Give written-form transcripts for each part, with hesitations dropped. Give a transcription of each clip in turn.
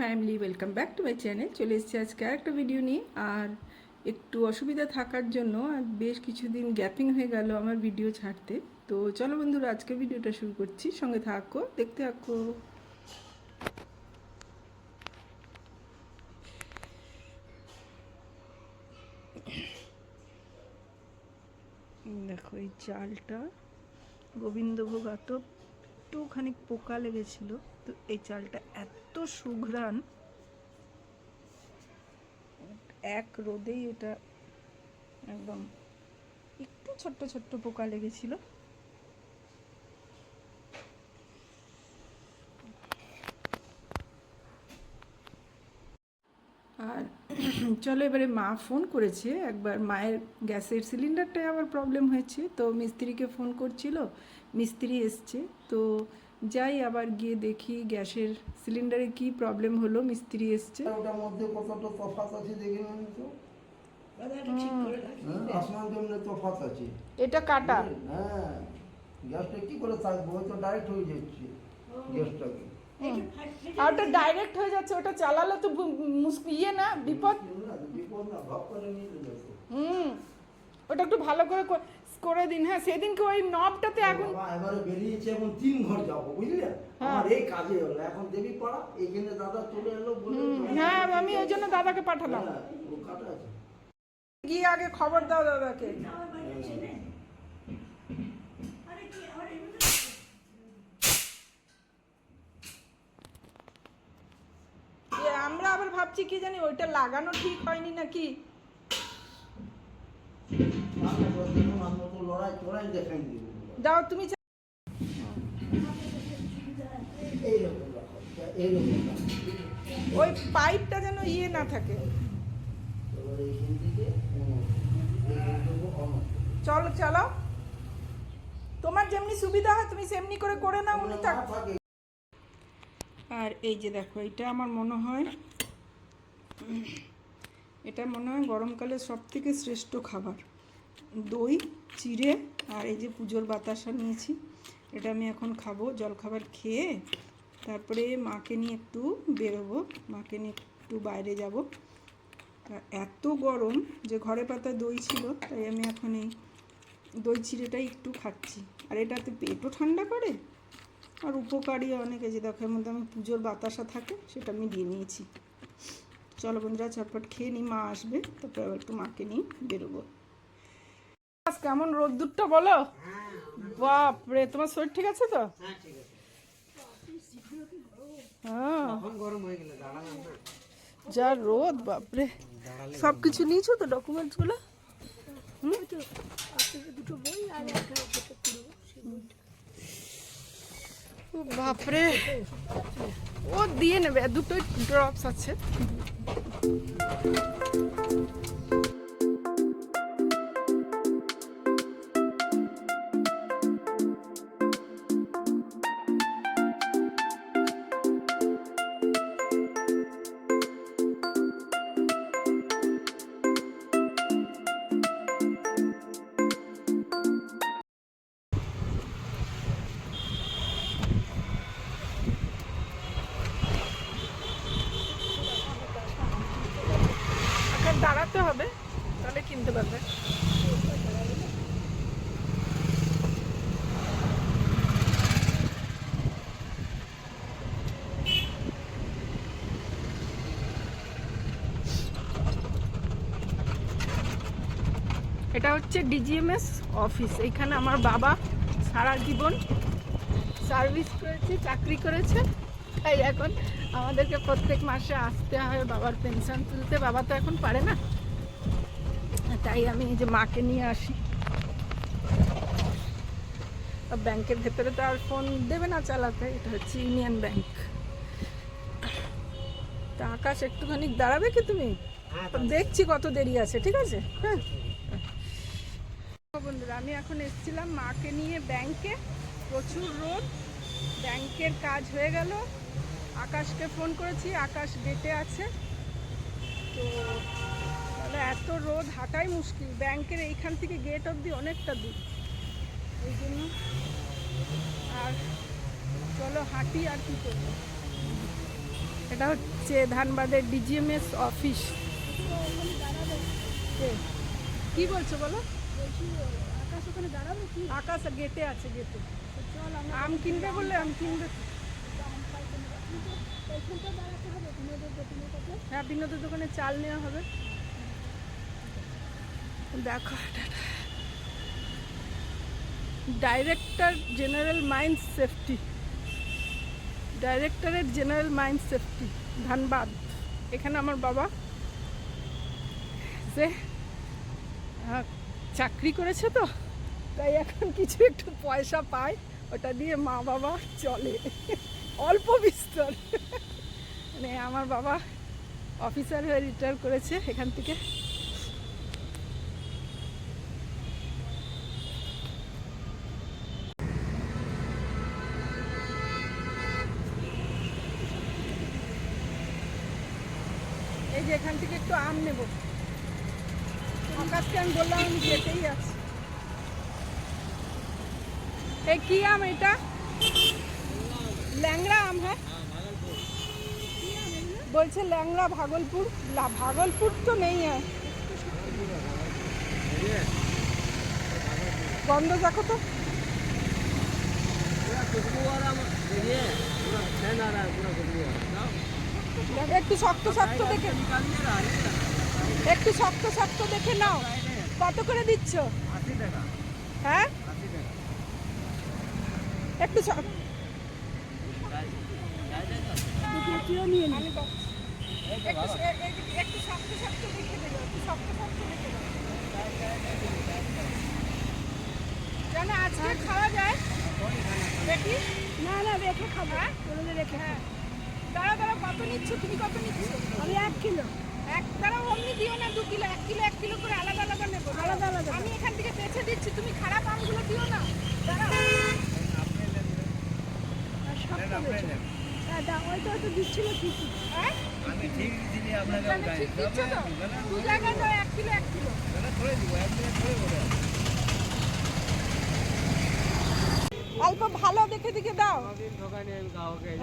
Family, welcome back to my channel. চলে এসেছি আজকে আর একটা ভিডিও নিয়ে। আর একটু অসুবিধা থাকার জন্য বেশ কিছুদিন গ্যাপিং হয়ে গেল আমার ভিডিও ছাড়তে। তো চলো বন্ধুরা, আজকে ভিডিওটা শুরু করছি, সঙ্গে থাকো, দেখতে থাকো। দেখো এই চালটা গোবিন্দভোগ, একটুখানি পোকা লেগেছিল, তো এই চালটা এত সুঘ্রাণ, এক রোদেই এটা একদম, একটু ছোট্ট ছোট্ট পোকা লেগেছিল। আর চলো এবারে মা ফোন করেছে একবার, মায়ের গ্যাসের সিলিন্ডারটায় আবার প্রবলেম হয়েছে, তো মিস্ত্রিকে ফোন করছিল, মিস্ত্রি এসছে। তো যাই আবার গিয়ে দেখি গ্যাসের সিলিন্ডারে কি প্রবলেম হলো, মিস্ত্রি এসছে। ওটার মধ্যে কতটা তফাৎ আছে দেখে নিন তো। আসমান জমিনে তফাৎ আছে। এটা কাটা। হ্যাঁ, গ্যাসটা কি করে থাকবে? ওই তো ডাইরেক্ট হয়ে যাচ্ছে গ্যাসটাকে। আর ওটা ডাইরেক্ট হয়ে যাচ্ছে, ওটা চালালে তো ইয়ে না, বিপদ। বিপদ না, ভাব করে নিয়ে যাচ্ছে। ওটা একটু ভালো করে করে দিন। হ্যাঁ, সেদিনকে ওই নবটাতে এখন এবারে বেরিয়েছে, এখন 3 ঘর যাবো, বুঝলে? আমার এই কাজে হলো, এখন দেবী পাড়া এইখানে দাদা চলে এলো বলে। হ্যাঁ, আমি ওই জন্য দাদাকে পাঠালাম। ও কাটা আছে, গিয়ে আগে খবর দাও দাদাকে। আমরা আবার ভাবছি কি জানি, ওইটা লাগানো ঠিক হয়নি নাকি। দাও তুমি। ওই পাইপটা যেন ইয়ে না থাকে। চলো চলো, তোমার যেমনি সুবিধা হয় তুমি সেমনি করে করে নাও, উনি থাক। আর এই যে দেখো, এটা আমার মনে হয়, এটা মনে হয় গরমকালে সব থেকে শ্রেষ্ঠ খাবার, দই চিড়ে। আর এই যে পুজোর বাতাসা নিয়েছি, এটা আমি এখন খাবো। জলখাবার খেয়ে তারপরে মাকে নিয়ে একটু বেরোবো, মাকে নিয়ে একটু বাইরে যাব। এত গরম যে ঘরে পাতা দই ছিল, তাই আমি এখন এই দই চিড়েটাই একটু খাচ্ছি। আর এটাতে পেটও ঠান্ডা করে, আর উপকারী অনেক। এই যে দেখো, এর মধ্যে আমি পুজোর বাতাসা থাকে, সেটা আমি দিয়ে নিয়েছি। চলো বন্ধুরা, চটপট খেয়ে নিই, মা আসবে, তারপর আবার একটু মাকে নিয়ে বেরোবো। কেমন রোদ্দুরটা বলো, বাপরে! তোমার শরীর ঠিক আছে তো? হ্যাঁ, যা রোদ, বাপরে! সবকিছু নিয়েছো তো, ডকুমেন্টস গুলো? বাপরে, ও দিয়ে নেবে, দুটোই ড্রপস আছে। দাঁড়াতে হবে, তাহলে কিনতে পারবে। এটা হচ্ছে ডিজিএমএস অফিস। এইখানে আমার বাবা সারা জীবন সার্ভিস করেছে, চাকরি করেছে, তাই এখন আমাদেরকে প্রত্যেক মাসে আসতে হয় বাবার পেনশন তুলতে। বাবা তো এখন পারে না, তাই আমি এই যে মাকে নিয়ে আসি। ব্যাংকের ভেতরে তো আর ফোন দেবে না চালাতে, এটা হচ্ছে ইউনিয়ন ব্যাংক। তা আকাশ, একটুখানি দাঁড়াবে কি তুমি? দেখছি কত দেরি আছে, ঠিক আছে? হ্যাঁ বন্ধুরা, আমি এখন এসেছিলাম মাকে নিয়ে ব্যাংকে। প্রচুর রোদ, ব্যাংকের কাজ হয়ে গেল। আকাশকে ফোন করেছি, আকাশ ডেটে আছে। তো তাহলে এত রোদ হাঁটাই মুশকিল, ব্যাংকের এইখান থেকে গেট অবধি অনেকটা দূর, এই জন্য। আর চলো হাঁটি, আর কি করবো। এটা হচ্ছে ধানবাদের ডিজিএমএস অফিস। কি বলছো বলো? আকাশ ওখানে দাঁড়াবে কি? আকাশ গেটে আছে, গেটে। চল আমরা আম কিনবে বললে আম কিনবে। ওইখানটা দাঁড়াতে হবে বিনোদের দোকানের কাছে। হ্যাঁ, বিনোদের দোকানে চাল নেওয়া হবে। দেখো, director general mines safety, directorate general mines safety Dhanbad. এখানে আমার বাবা যে চাকরি করেছে, তো তাই এখন কিছু একটু পয়সা পায়, ওটা দিয়ে মা বাবা চলে, অল্প বিস্তর। মানে আমার বাবা অফিসার হয়ে রিটায়ার করেছে এখান থেকে। এই যে এখান থেকে একটু আম নেব। আকাশকে আমি বললাম আমি যেতেই আছি। এই কি আম এটা? ল্যাংড়া আম। হ্যাঁ, বলছে ল্যাংড়া ভাগলপুর। ভাগলপুর তো নেই। হ্যাঁ, গন্ধ দেখো তো। একটু শক্ত শক্ত দেখে, একটু শক্ত শক্ত দেখে নাও। কত করে দিচ্ছ? হ্যাঁ, একটু তুইও নিয়ে নি। একটু শক্ত শক্ত দেখে দেবো, একটু শক্ত শক্ত দেখে দেবো, যেন আজকে খাওয়া যায়। দেখি। না না রেখে খাবো। হ্যাঁ, বলে রেখে হ্যাঁ। দাঁড়া দাঁড়া, কত নিচ্ছ তুমি? কত নিচ্ছ? আমি 1 কিলো। এক দাঁড়া, অমনি দিও না। 2 কিলো, 1 কিলো 1 কিলো করে আলাদা আলাদা নেবো। আলাদা আলাদা। আমি এখান থেকে বেছে দিচ্ছি, তুমি খারাপ আমগুলো দিও না। দাঁড়াও। আর শক্ত বেছে। হ্যাঁ ওইটা তো দিচ্ছিল ঠিকই। হ্যাঁ, আমি ঠিক দিলি আপনাকে এখানে ঠিক দিচ্ছ তো? 2 জায়গায় দাও, 1 কিলো 1 কিলো। করে দিব, একদিনে করে বলে। অল্প ভালো দেখে দেখে দাও।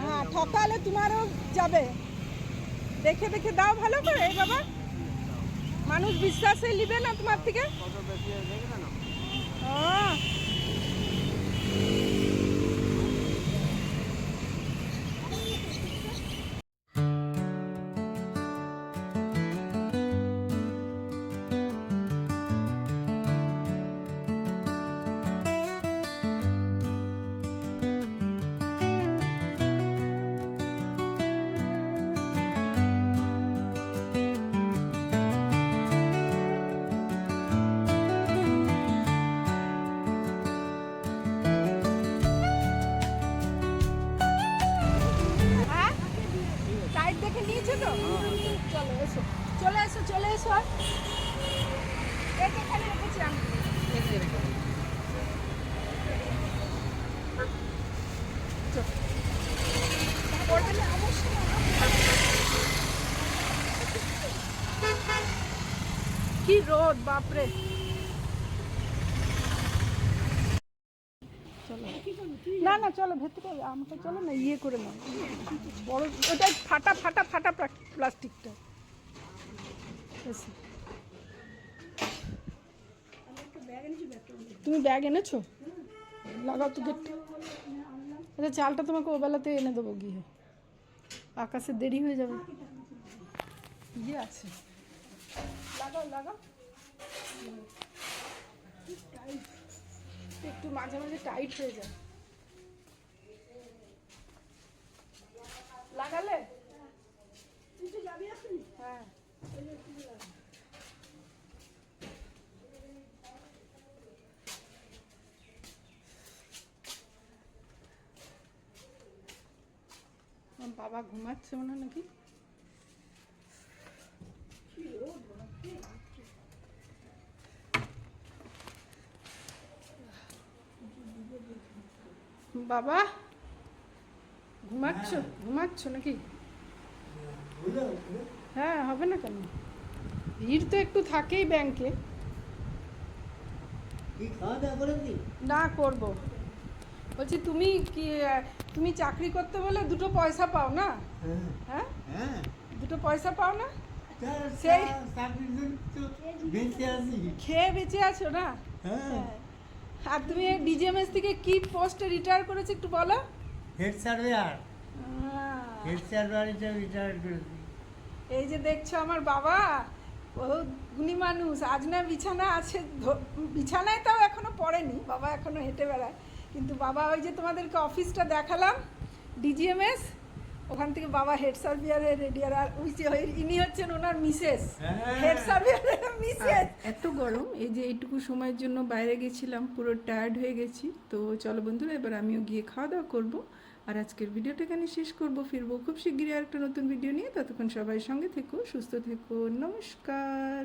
হ্যাঁ, ঠকালে তোমারও যাবে। দেখে দেখে দাও ভালো করে বাবা, মানুষ বিশ্বাসে নিবে না তোমার থেকে। হ্যাঁ, টাইট দেখে নিয়েছো তো? চলো এসো, চলে এসো, চলে এসো। এটা এখানে রেখেছি আমি। কি রোদ বাপরে। চলো না না, চলো ভেতরে আমাকে, চলো না ইয়ে করে নাও বড়, ওটা ফাটা ফাটা ফাটা প্লাস্টিকটা। তুমি ব্যাগ এনেছো? লাগাও তো গেট। আচ্ছা, চালটা তোমাকে ওবেলাতে এনে দেবো গিয়ে, আকাশে দেরি হয়ে যাবে। ইয়ে আছে, লাগাও লাগাও। একটু মাঝে মাঝে টাইট হয়ে যায়। লাগালে? তুই তো যাবি এখনই? হ্যাঁ, আমার বাবা ঘুমাচ্ছে মনে হয় নাকি। বাবা ঘুমাচ্ছ? ঘুমাচ্ছ নাকি? হ্যাঁ, হবে না কেন? ভিড় তো একটু থাকেই ব্যাংকে। কি খাওয়া দাওয়া করেন কি? না, করব। বলছি তুমি কি তুমি চাকরি করতে বলে দুটো পয়সা পাও না? হ্যাঁ হ্যাঁ, হ্যাঁ দুটো পয়সা পাও না? তা- সেই চাকরির জন্য তো বেঁচে আছি খেয়ে বেঁচে আছো না? হ্যাঁ আর তুমি ডিজিএমএস থেকে কি পোস্টে রিটায়ার করেছো একটু বলো। হেড সার্ভেয়ার আহ, হেড সার্ভেয়ারটা রিটায়ার করেছি এই যে দেখছো আমার বাবা, ও গুণী মানুষ, আজ না বিছানা আছে, বিছানায় তাও এখনো পড়েনি, বাবা এখনো হেঁটে বেড়ায়, কিন্তু বাবা ওই যে তোমাদেরকে অফিসটা দেখালাম ডিজিএমএস, ওখান থেকে বাবা হেড সার্ভিয়ারের রেডিয়ার, আর ওই যে ইনি হচ্ছেন ওনার মিসেস, হ্যাঁ। হেড সার্ভিয়ারের মিসেস। এত গরম, এই যে এইটুকু সময়ের জন্য বাইরে গেছিলাম, পুরো টায়ার্ড হয়ে গেছি। তো চলো বন্ধুরা, এবার আমিও গিয়ে খাওয়া দাওয়া করবো, আর আজকের ভিডিওটা এখানে শেষ করবো। ফিরবো খুব শিগগিরই আরেকটা নতুন ভিডিও নিয়ে, ততক্ষণ সবাই সঙ্গে থেকো, সুস্থ থেকো, নমস্কার।